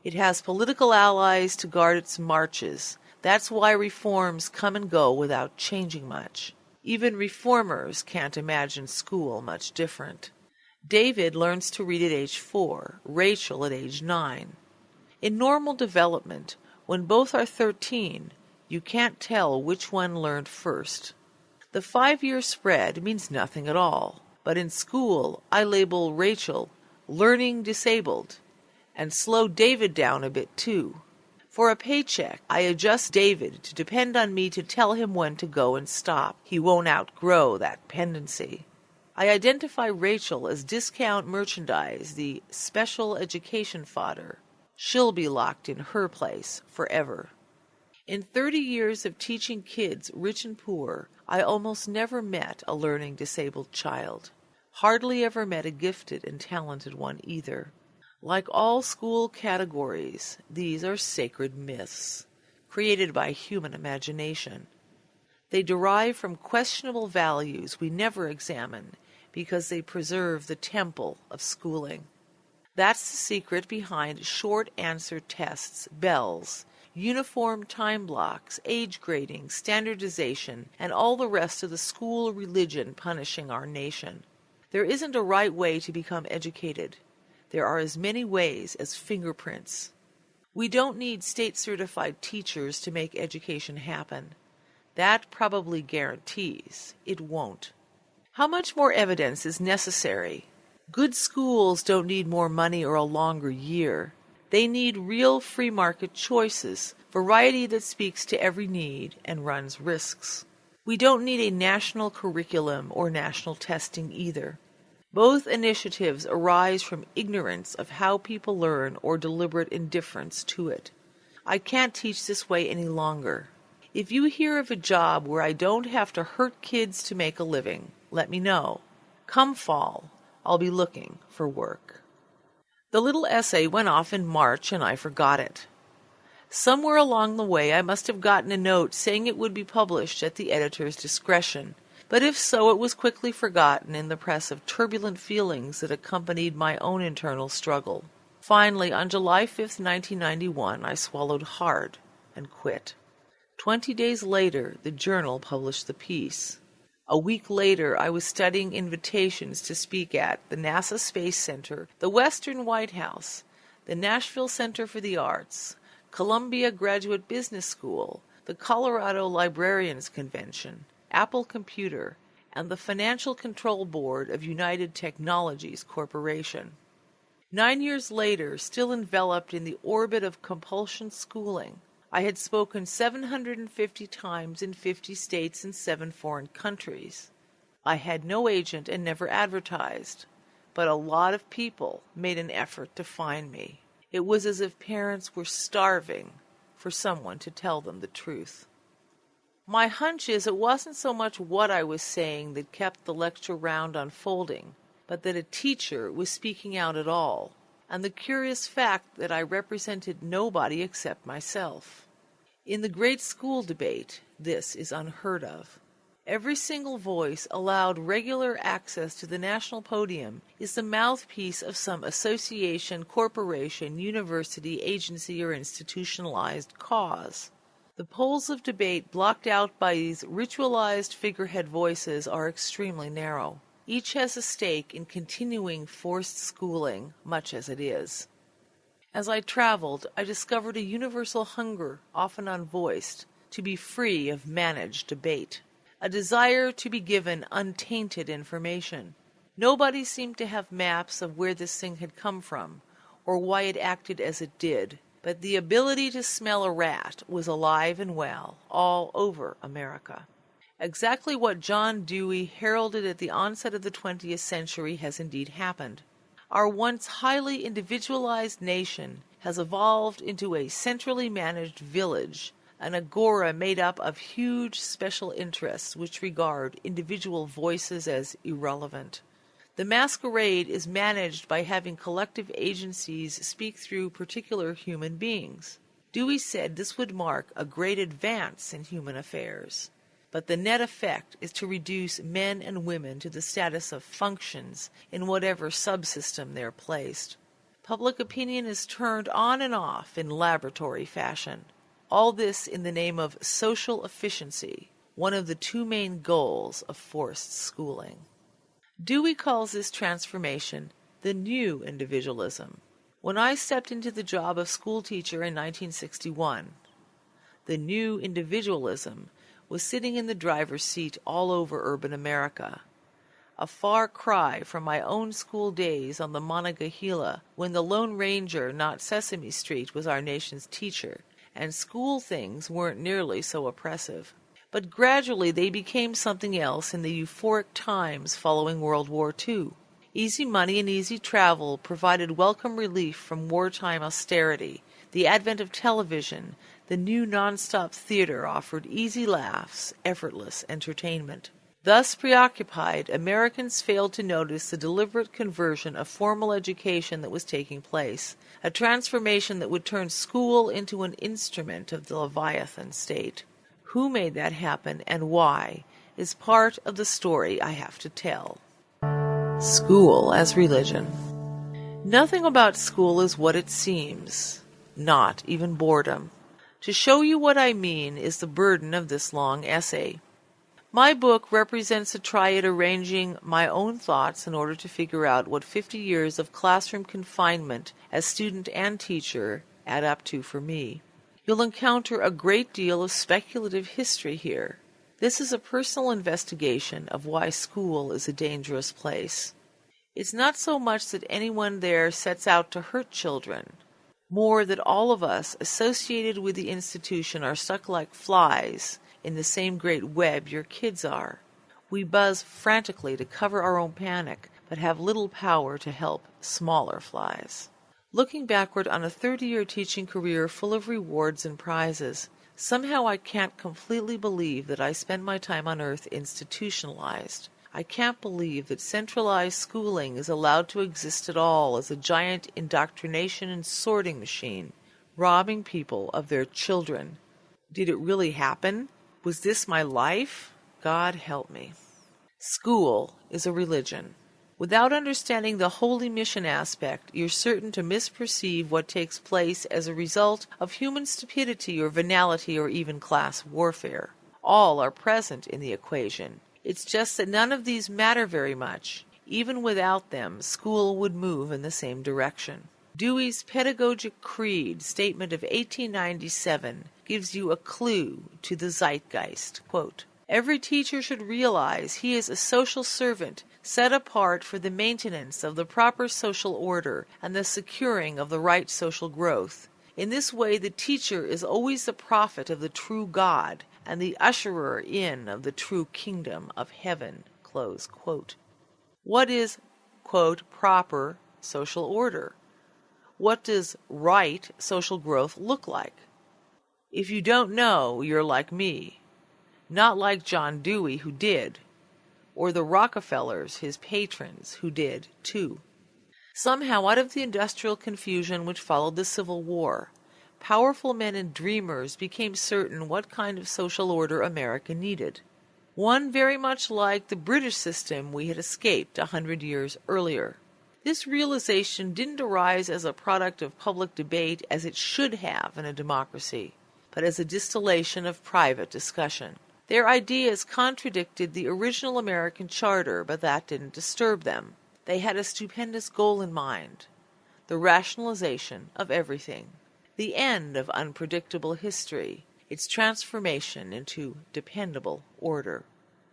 It has political allies to guard its marches. That's why reforms come and go without changing much. Even reformers can't imagine school much different. David learns to read at age 4, Rachel at age 9. In normal development, when both are 13, you can't tell which one learned first. The 5-year spread means nothing at all, but in school I label Rachel learning disabled and slow David down a bit too. For a paycheck, I adjust David to depend on me to tell him when to go and stop. He won't outgrow that pendency. I identify Rachel as discount merchandise, the special education fodder. She'll be locked in her place forever. In 30 years of teaching kids, rich and poor, I almost never met a learning disabled child. Hardly ever met a gifted and talented one either. Like all school categories, these are sacred myths, created by human imagination. They derive from questionable values we never examine because they preserve the temple of schooling. That's the secret behind short answer tests, bells, uniform time blocks, age grading, standardization, and all the rest of the school religion punishing our nation. There isn't a right way to become educated. There are as many ways as fingerprints. We don't need state-certified teachers to make education happen. That probably guarantees it won't. How much more evidence is necessary? Good schools don't need more money or a longer year. They need real free market choices, variety that speaks to every need and runs risks. We don't need a national curriculum or national testing either. Both initiatives arise from ignorance of how people learn or deliberate indifference to it. I can't teach this way any longer. If you hear of a job where I don't have to hurt kids to make a living, let me know. Come fall, I'll be looking for work. The little essay went off in March and I forgot it. Somewhere along the way I must have gotten a note saying it would be published at the editor's discretion, but if so, it was quickly forgotten in the press of turbulent feelings that accompanied my own internal struggle. Finally, on July 5th, 1991, I swallowed hard and quit. 20 days later, the Journal published the piece. A week later, I was studying invitations to speak at the NASA Space Center, the Western White House, the Nashville Center for the Arts, Columbia Graduate Business School, the Colorado Librarians Convention, Apple Computer, and the Financial Control Board of United Technologies Corporation. 9 years later, still enveloped in the orbit of compulsion schooling, I had spoken 750 times in 50 states and 7 foreign countries. I had no agent and never advertised, but a lot of people made an effort to find me. It was as if parents were starving for someone to tell them the truth. My hunch is it wasn't so much what I was saying that kept the lecture round unfolding, but that a teacher was speaking out at all, and the curious fact that I represented nobody except myself. In the great school debate, this is unheard of. Every single voice allowed regular access to the national podium is the mouthpiece of some association, corporation, university, agency, or institutionalized cause. The poles of debate blocked out by these ritualized figurehead voices are extremely narrow. Each has a stake in continuing forced schooling, much as it is. As I traveled, I discovered a universal hunger, often unvoiced, to be free of managed debate. A desire to be given untainted information. Nobody seemed to have maps of where this thing had come from, or why it acted as it did, but the ability to smell a rat was alive and well all over America. Exactly what John Dewey heralded at the onset of the 20th century has indeed happened. Our once highly individualized nation has evolved into a centrally managed village, an agora made up of huge special interests which regard individual voices as irrelevant. The masquerade is managed by having collective agencies speak through particular human beings. Dewey said this would mark a great advance in human affairs. But the net effect is to reduce men and women to the status of functions in whatever subsystem they're placed. Public opinion is turned on and off in laboratory fashion. All this in the name of social efficiency, one of the two main goals of forced schooling. Dewey calls this transformation the new individualism. When I stepped into the job of schoolteacher in 1961, the new individualism was sitting in the driver's seat all over urban America. A far cry from my own school days on the Monongahela, when the Lone Ranger, not Sesame Street, was our nation's teacher, and school things weren't nearly so oppressive. But gradually they became something else in the euphoric times following World War II. Easy money and easy travel provided welcome relief from wartime austerity. The advent of television, the new nonstop theater offered easy laughs, effortless entertainment. Thus preoccupied, Americans failed to notice the deliberate conversion of formal education that was taking place, a transformation that would turn school into an instrument of the Leviathan state. Who made that happen and why is part of the story I have to tell. School as religion. Nothing about school is what it seems, not even boredom. To show you what I mean is the burden of this long essay. My book represents a try at arranging my own thoughts in order to figure out what 50 years of classroom confinement as student and teacher add up to for me. You'll encounter a great deal of speculative history here. This is a personal investigation of why school is a dangerous place. It's not so much that anyone there sets out to hurt children, more that all of us associated with the institution are stuck like flies in the same great web your kids are. We buzz frantically to cover our own panic, but have little power to help smaller flies. Looking backward on a 30-year teaching career full of rewards and prizes, somehow I can't completely believe that I spend my time on earth institutionalized. I can't believe that centralized schooling is allowed to exist at all as a giant indoctrination and sorting machine, robbing people of their children. Did it really happen? Was this my life? God help me. School is a religion. Without understanding the holy mission aspect, you're certain to misperceive what takes place as a result of human stupidity or venality or even class warfare. All are present in the equation. It's just that none of these matter very much. Even without them, school would move in the same direction. Dewey's Pedagogic Creed statement of 1897 gives you a clue to the zeitgeist. Quote, "Every teacher should realize he is a social servant set apart for the maintenance of the proper social order and the securing of the right social growth. In this way the teacher is always the prophet of the true God and the usherer in of the true kingdom of heaven." Close quote. What is, quote, proper social order? What does right social growth look like? If you don't know, you're like me. Not like John Dewey, who did, or the Rockefellers, his patrons, who did, too. Somehow, out of the industrial confusion which followed the Civil War, powerful men and dreamers became certain what kind of social order America needed. One very much like the British system we had escaped 100 years earlier. This realization didn't arise as a product of public debate as it should have in a democracy, but as a distillation of private discussion. Their ideas contradicted the original American charter, but that didn't disturb them. They had a stupendous goal in mind: the rationalization of everything, the end of unpredictable history, its transformation into dependable order.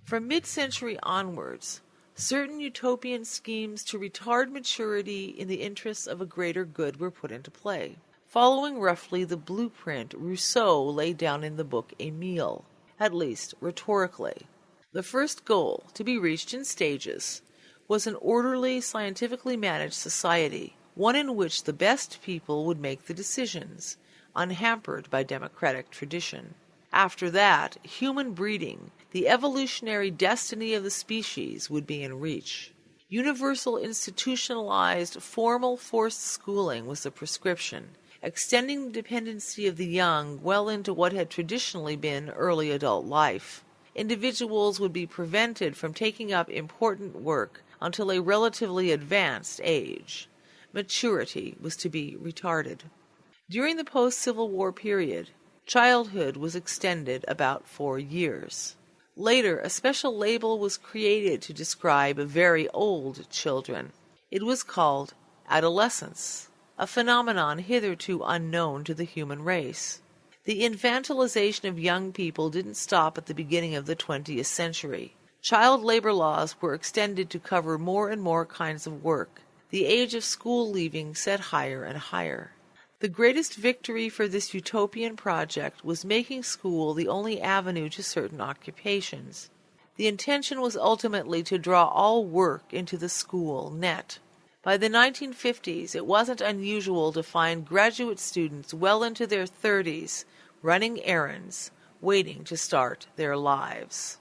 From mid-century onwards, certain utopian schemes to retard maturity in the interests of a greater good were put into play, following roughly the blueprint Rousseau laid down in the book Emile, at least rhetorically. The first goal, to be reached in stages, was an orderly, scientifically managed society, one in which the best people would make the decisions, unhampered by democratic tradition. After that, human breeding, the evolutionary destiny of the species, would be in reach. Universal institutionalized, formal forced schooling was the prescription, extending the dependency of the young well into what had traditionally been early adult life. Individuals would be prevented from taking up important work until a relatively advanced age. Maturity was to be retarded. During the post-Civil War period, childhood was extended about 4 years. Later, a special label was created to describe very old children. It was called adolescence, a phenomenon hitherto unknown to the human race. The infantilization of young people didn't stop at the beginning of the 20th century. Child labor laws were extended to cover more and more kinds of work. The age of school leaving set higher and higher. The greatest victory for this utopian project was making school the only avenue to certain occupations. The intention was ultimately to draw all work into the school net. By the 1950s, it wasn't unusual to find graduate students well into their 30s running errands, waiting to start their lives.